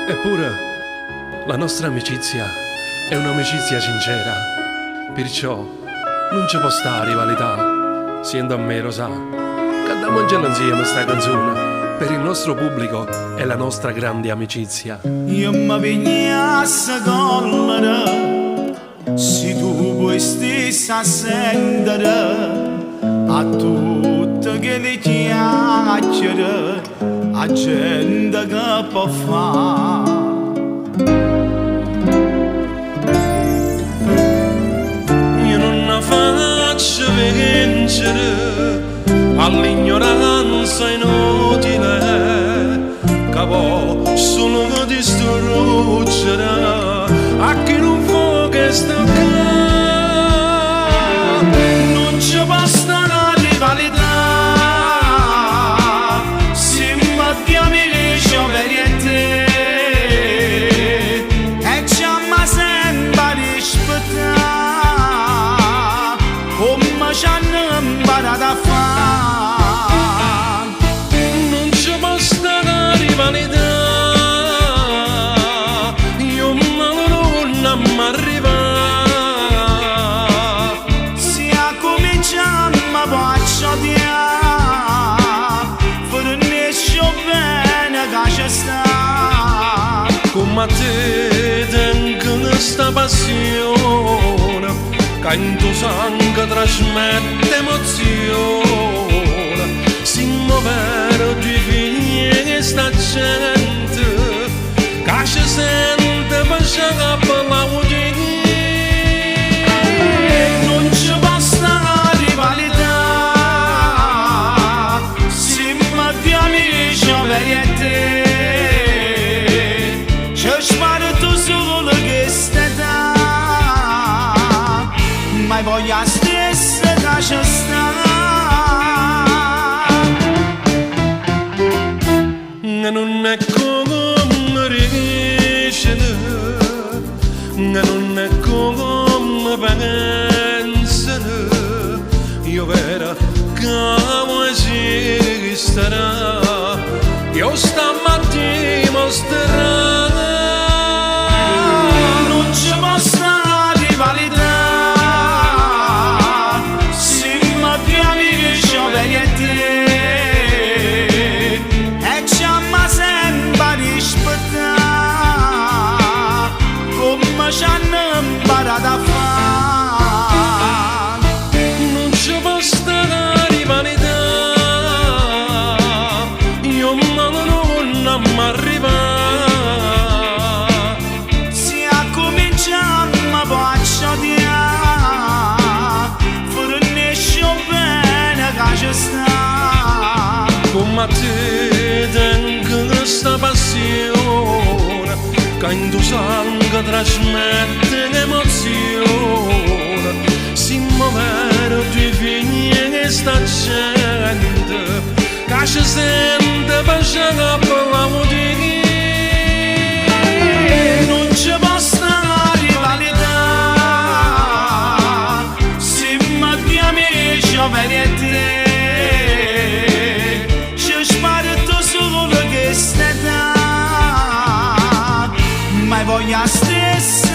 Eppure la nostra amicizia è un'amicizia sincera, perciò non ci può stare rivalità. Sento a me lo sa, cantiamo insieme sta canzone per il nostro pubblico e la nostra grande amicizia. Io mi vignasse collera se tu puoi stessa a sentire a tutte che le chiacchiere a gente che può fare. Io non la faccio vincere all'ignoranza inutile che può solo distruggere a chi non può che sta qua. Non ci basta la rivalità se mattiamo le gioveriette e ci amma sempre rispettare come ci hanno imparato a fare. Non ci basta la rivalità, io ma non m'arriva. Se cominciamo a pacciare fornisce bene che ci sta. Come a te tengo questa passione che in tuo sangue trasmette emozione. Siamo vero due figli che sta gente che ci sente per la udine. Non ci basta la rivalità se mattiamo le gioveriette ci sparto solo che stata ma voglia stessa che ci sta. E non è come riesce, non è come pensa, io vera come esisterà, io stamattina mostrerà. Non ci basta la rivalità se mattiamo le gioveriette e ci amma sempre rispettare come ci hanno imparato a fare. Non ci basta la rivalità, io ma non m'arriva. Se cominciamo a pacciare fornisce bene che ci sta. Come a te tengo questa passione che in tuo sangue trasmette emozione. Siamo vero due figli che sta gente che ci sente per la udine. Non ci basta la rivalità se mattiamo le gioveriette ci sparto solo che stata ma voglia stessa